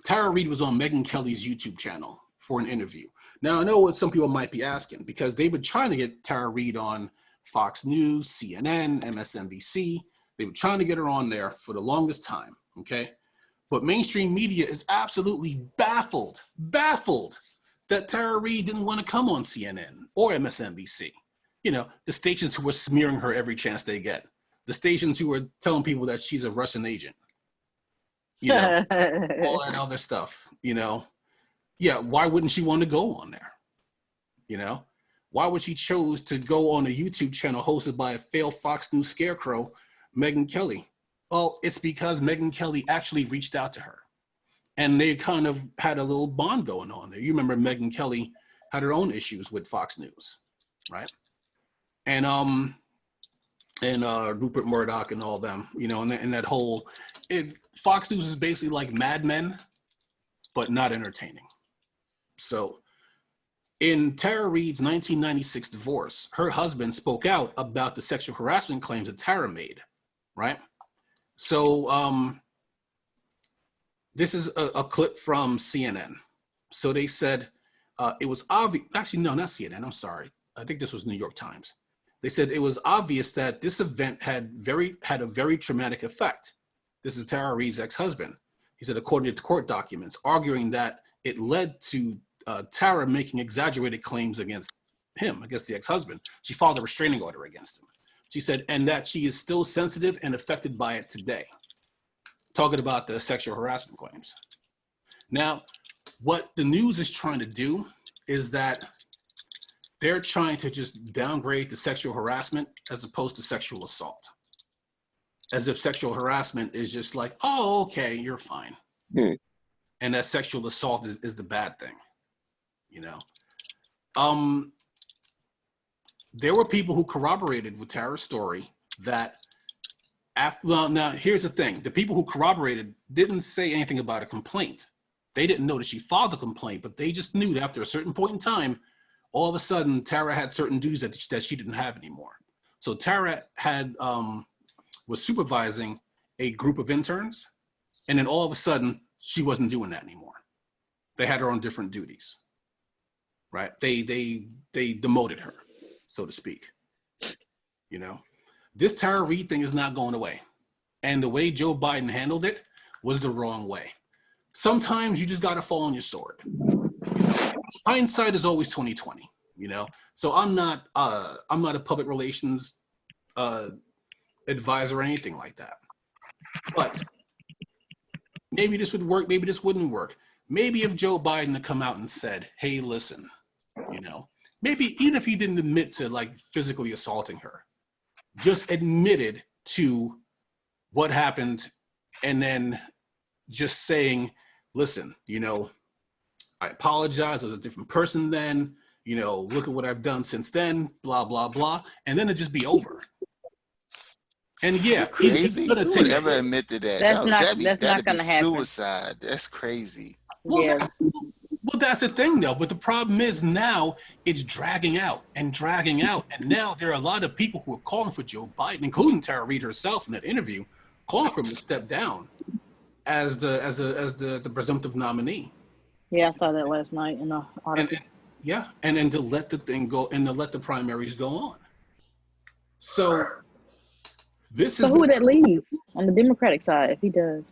Tara Reid was on Megyn Kelly's YouTube channel for an interview. Now, I know what some people might be asking, because they've been trying to get Tara Reid on Fox News, CNN, MSNBC. They were trying to get her on there for the longest time, okay? But mainstream media is absolutely baffled that Tara Reid didn't want to come on CNN or MSNBC. The stations who were smearing her every chance they get. The stations who were telling people that she's a Russian agent. All that other stuff, Yeah, why wouldn't she want to go on there? Why would she chose to go on a YouTube channel hosted by a failed Fox News scarecrow, Megyn Kelly? Well, it's because Megyn Kelly actually reached out to her, and they kind of had a little bond going on there. You remember Megyn Kelly had her own issues with Fox News, right? And Rupert Murdoch and all them, and that whole Fox News is basically like Mad Men, but not entertaining. So in Tara Reid's 1996 divorce, her husband spoke out about the sexual harassment claims that Tara made, right? So this is a clip from CNN. So they said it was obvious, actually, no, not CNN, I'm sorry. I think this was New York Times. They said it was obvious that this event had a very traumatic effect. This is Tara Reid's ex-husband. He said, according to court documents, arguing that it led to Tara making exaggerated claims against him, against the ex-husband. She filed a restraining order against him. She said, and that she is still sensitive and affected by it today. Talking about the sexual harassment claims. Now, what the news is trying to do is that they're trying to just downgrade the sexual harassment as opposed to sexual assault. As if sexual harassment is just like, oh, okay, you're fine. And that sexual assault is the bad thing, There were people who corroborated with Tara's story that now here's the thing. The people who corroborated didn't say anything about a complaint. They didn't know that she filed a complaint, but they just knew that after a certain point in time, all of a sudden, Tara had certain duties that she didn't have anymore. So Tara was supervising a group of interns, and then all of a sudden, she wasn't doing that anymore. They had her on different duties, right? They demoted her, so to speak. This Tara Reid thing is not going away, and the way Joe Biden handled it was the wrong way. Sometimes you just got to fall on your sword. Hindsight is always 20/20. So I'm not a public relations advisor or anything like that. But maybe this would work. Maybe this wouldn't work. Maybe if Joe Biden had come out and said, "Hey, listen," maybe even if he didn't admit to like physically assaulting her, just admitted to what happened, and then just saying, listen, I apologize. I was a different person then. Look at what I've done since then, blah, blah, blah. And then it'd just be over. And yeah, he's Crazy. gonna Who take would that ever hit. admit to that? That's not That'd be gonna happen. suicide. That's crazy. Well, Yes. that's the thing, though. But the problem is now it's dragging out. And now there are a lot of people who are calling for Joe Biden, including Tara Reid herself in that interview, calling for him to step down as the presumptive nominee. Yeah, I saw that last night in the article. And then to let the thing go and to let the primaries go on. So this is who would that leave on the Democratic side if he does?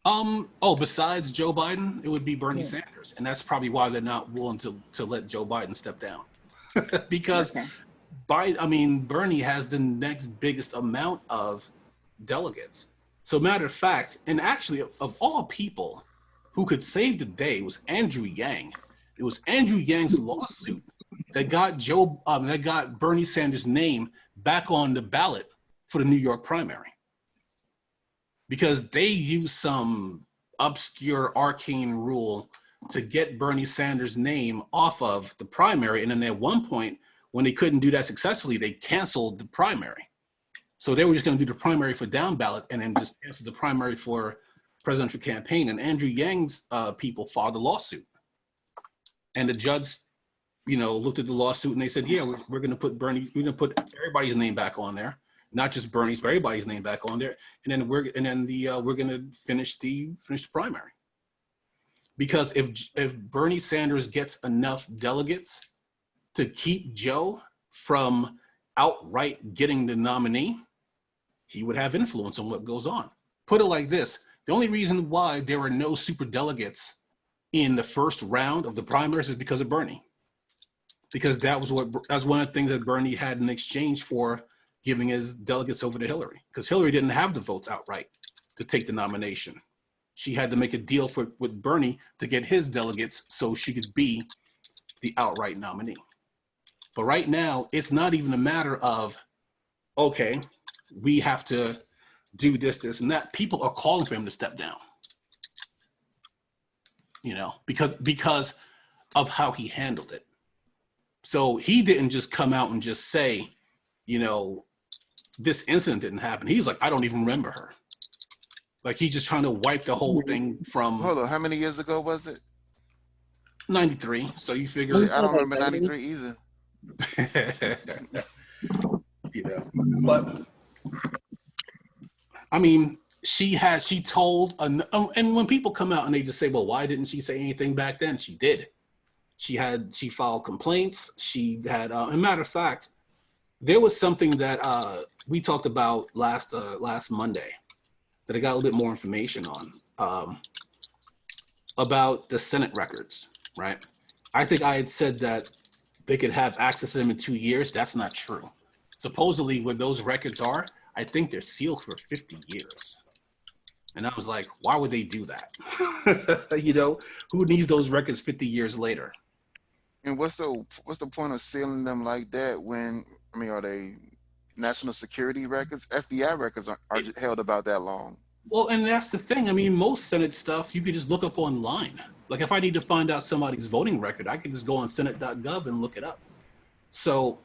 Besides Joe Biden, it would be Bernie Sanders, and that's probably why they're not willing to let Joe Biden step down, because Bernie has the next biggest amount of delegates. So, matter of fact, and actually, of all people who could save the day, was Andrew Yang. It was Andrew Yang's lawsuit that got Bernie Sanders' name back on the ballot for the New York primary. Because they used some obscure arcane rule to get Bernie Sanders' name off of the primary. And then at one point, when they couldn't do that successfully, they canceled the primary. So they were just going to do the primary for down ballot and then just cancel the primary for presidential campaign. And Andrew Yang's people filed a lawsuit. And the judge, looked at the lawsuit and they said, yeah, we're going to put put everybody's name back on there. Not just Bernie's, but everybody's name back on there, and then we're going to finish the primary. Because if Bernie Sanders gets enough delegates to keep Joe from outright getting the nominee, he would have influence on what goes on. Put it like this: the only reason why there were no super delegates in the first round of the primaries is because of Bernie, because that's one of the things that Bernie had in exchange for giving his delegates over to Hillary, because Hillary didn't have the votes outright to take the nomination. She had to make a deal with Bernie to get his delegates so she could be the outright nominee. But right now, it's not even a matter of, okay, we have to do this, and that. People are calling for him to step down, because of how he handled it. So he didn't just come out and just say, this incident didn't happen. He's like, I don't even remember her. Like, he's just trying to wipe the whole thing from. Hold on, how many years ago was it? 93. So you figure. I don't remember 93 either. But she told, and when people come out and they just say, well, why didn't she say anything back then? She did. She filed complaints. She had, as a matter of fact, there was something that we talked about last Monday that I got a little bit more information on about the Senate records, right? I think I had said that they could have access to them in 2 years. That's not true. Supposedly, where those records are, I think they're sealed for 50 years. And I was like, why would they do that? Who needs those records 50 years later? And what's the point of sealing them like that when, are they national security records? FBI records are held about that long. Well, and that's the thing. Most Senate stuff, you could just look up online. Like, if I need to find out somebody's voting record, I can just go on senate.gov and look it up. So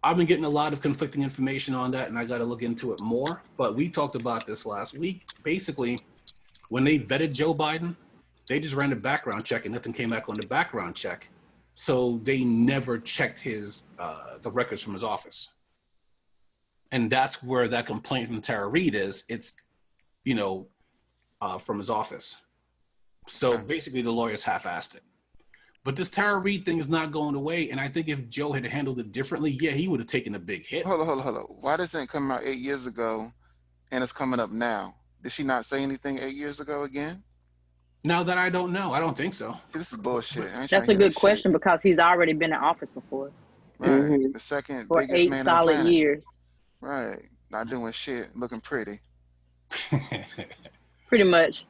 I've been getting a lot of conflicting information on that, and I got to look into it more. But we talked about this last week. Basically, when they vetted Joe Biden, they just ran a background check, and nothing came back on the background check. So they never checked the records from his office. And that's where that complaint from Tara Reid is. It's, from his office. So basically the lawyers half-assed it. But this Tara Reid thing is not going away. And I think if Joe had handled it differently, yeah, he would have taken a big hit. Hold on. Why doesn't it come out 8 years ago and it's coming up now? Did she not say anything 8 years ago again? Now that I don't know. I don't think so. This is bullshit. That's a good question because he's already been in office before. Right. Mm-hmm. The second For biggest 8 man on the solid planet. years. Right. Not doing shit, looking pretty. Pretty much.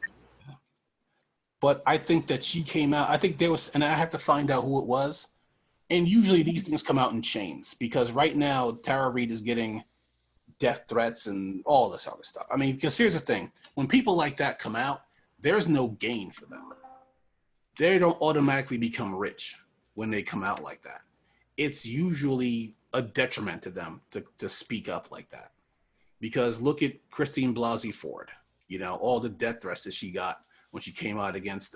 But I think that she came out. I think there was, and I have to find out who it was. And usually these things come out in chains because right now Tara Reid is getting death threats and all this other stuff. I mean, because here's the thing. When people like that come out, there's no gain for them. They don't automatically become rich when they come out like that. It's usually a detriment to them to speak up like that. Because look at Christine Blasey Ford, you know, all the death threats that she got when she came out against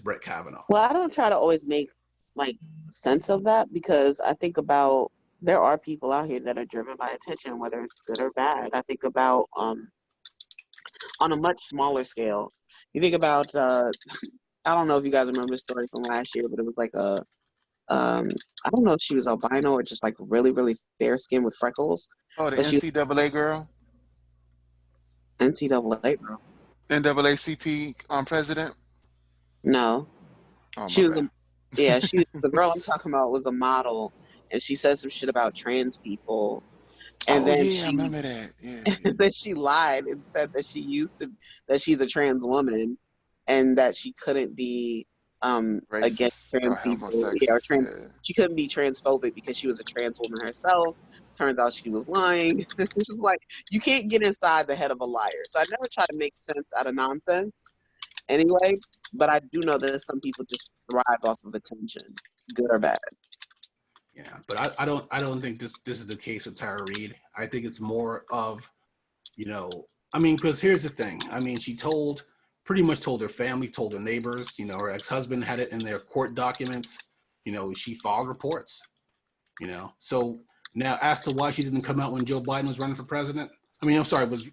Brett Kavanaugh. Well, I don't try to always make like sense of that, because I think about, there are people out here that are driven by attention, whether it's good or bad. I think about on a much smaller scale. You think about I don't know if you guys remember the story from last year, but it was like I don't know if she was albino or just like really, really fair skin with freckles. Oh, the But she was NCAA girl, NCAA girl. NAACP president. No. Oh She my was bad. the girl I'm talking about was a model, and she said some shit about trans people. And Oh then yeah, I remember that. Yeah, yeah. and then she lied and said that that she's a trans woman, and that she couldn't be against Racist or trans people. Yeah, or homosexist. Yeah. she couldn't be transphobic because she was a trans woman herself. Turns out she was lying. It's just like, you can't get inside the head of a liar. So I never try to make sense out of nonsense anyway, but I do know that some people just thrive off of attention, good or bad. Yeah, but I don't think this is the case with Tara Reid. I think it's more of, you know, I mean, because here's the thing. I mean, she pretty much told her family, told her neighbors, you know, her ex-husband had it in their court documents, you know, she filed reports, you know. So now, as to why she didn't come out when Joe Biden was running for president, I mean, I'm sorry, was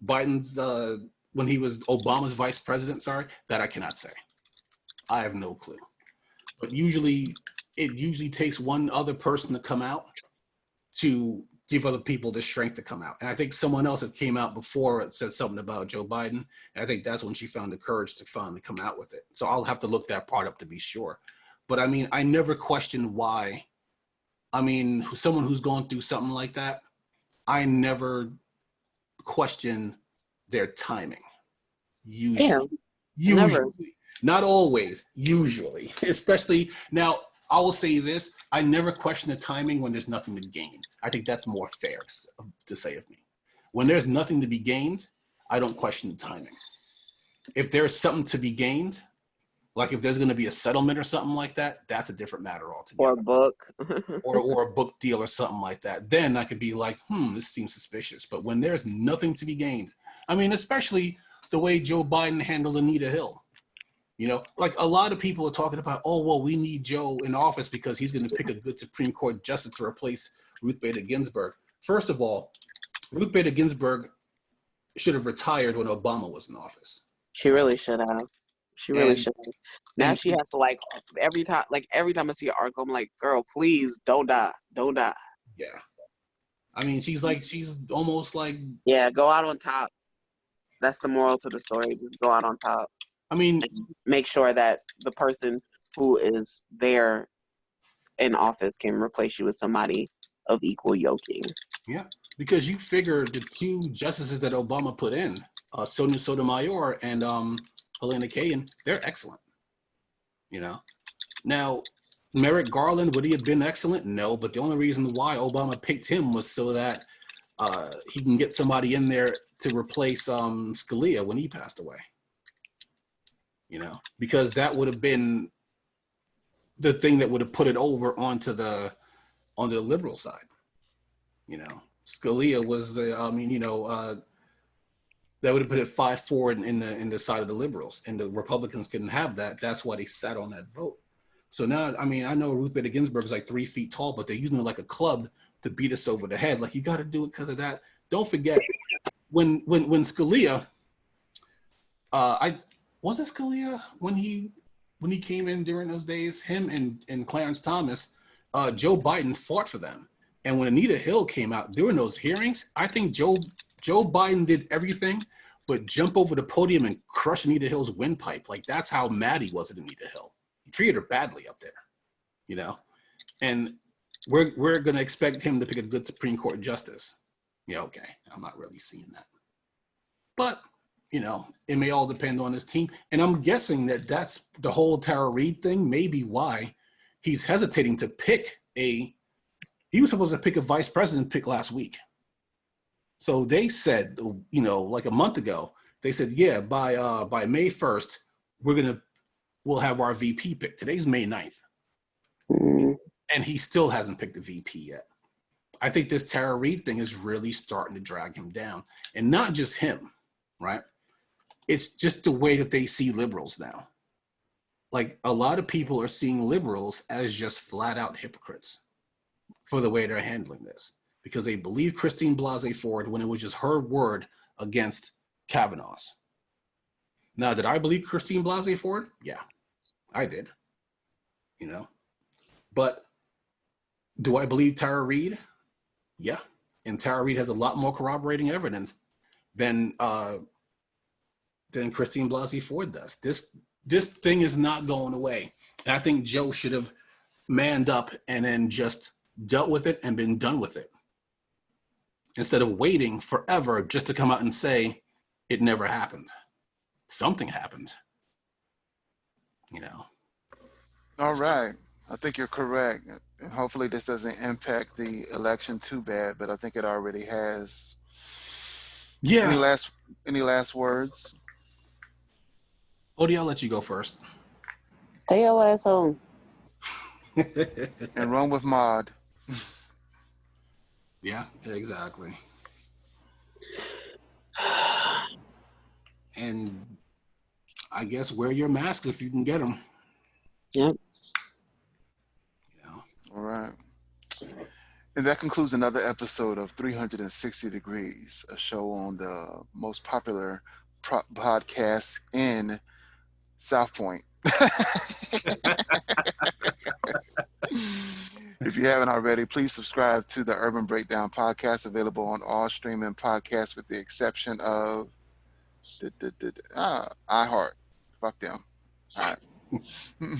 Biden's when he was Obama's vice president? Sorry, that I cannot say. I have no clue. But it usually takes one other person to come out to give other people the strength to come out. And I think someone else that came out before it said something about Joe Biden. And I think that's when she found the courage to finally come out with it. So I'll have to look that part up to be sure. But I mean, I never questioned why. I mean, someone who's gone through something like that, I never question their timing. Usually. Never. Not always, usually. Especially now, I will say this, I never question the timing when there's nothing to gain. I think that's more fair to say of me. When there's nothing to be gained, I don't question the timing. If there's something to be gained, like if there's going to be a settlement or something like that, that's a different matter altogether. Or a book. or a book deal or something like that. Then I could be like, this seems suspicious. But when there's nothing to be gained, I mean, especially the way Joe Biden handled Anita Hill. You know, like a lot of people are talking about, oh, well, we need Joe in office because he's going to pick a good Supreme Court justice to replace Ruth Bader Ginsburg. First of all, Ruth Bader Ginsburg should have retired when Obama was in office. She really should have. She really should have. Now she has to, like, every time I see an article, I'm like, girl, please don't die. Don't die. Yeah. I mean, she's almost like. Yeah, go out on top. That's the moral to the story. Just go out on top. I mean, make sure that the person who is there in office can replace you with somebody of equal yoking. Yeah, because you figure the two justices that Obama put in, Sonia Sotomayor and Helena Kagan, they're excellent. You know, now Merrick Garland, would he have been excellent? No, but the only reason why Obama picked him was so that he can get somebody in there to replace Scalia when he passed away. You know, because that would have been the thing that would have put it over onto the liberal side. You know, Scalia was that would have put it 5-4 in the side of the liberals, and the Republicans couldn't have that. That's why they sat on that vote. So now, I mean, I know Ruth Bader Ginsburg is like 3 feet tall, but they're using it like a club to beat us over the head. Like, you got to do it because of that. Don't forget when Scalia, was it Scalia when he came in during those days? Him and Clarence Thomas, Joe Biden fought for them. And when Anita Hill came out during those hearings, I think Joe Biden did everything but jump over the podium and crush Anita Hill's windpipe. Like, that's how mad he was at Anita Hill. He treated her badly up there, you know. And we're gonna expect him to pick a good Supreme Court justice. Yeah, okay. I'm not really seeing that, but. You know, it may all depend on his team. And I'm guessing that that's the whole Tara Reid thing, maybe why he's hesitating to pick a He was supposed to pick a vice president pick last week. So they said, like a month ago, they said, yeah, by May 1st, we'll have our VP pick. Today's May 9th. And he still hasn't picked a VP yet. I think this Tara Reid thing is really starting to drag him down. And not just him, right? It's just the way that they see liberals now. Like, a lot of people are seeing liberals as just flat out hypocrites for the way they're handling this, because they believe Christine Blasey Ford when it was just her word against Kavanaugh's. Now, did I believe Christine Blasey Ford? Yeah, I did. But do I believe Tara Reid? Yeah. And Tara Reid has a lot more corroborating evidence than Christine Blasey Ford does. This thing is not going away. And I think Joe should have manned up and then just dealt with it and been done with it, instead of waiting forever just to come out and say it never happened. Something happened. All right. I think you're correct. And hopefully this doesn't impact the election too bad, but I think it already has. Yeah. Any last words? Odie, I'll let you go first. Stay your ass home. And run with Maud. Yeah, exactly. And I guess wear your masks if you can get them. Yep. All right. And that concludes another episode of 360 Degrees, a show on the most popular podcast in South Point. If you haven't already, please subscribe to the Urban Breakdown podcast, available on all streaming podcasts with the exception of iHeart. Fuck them. All right.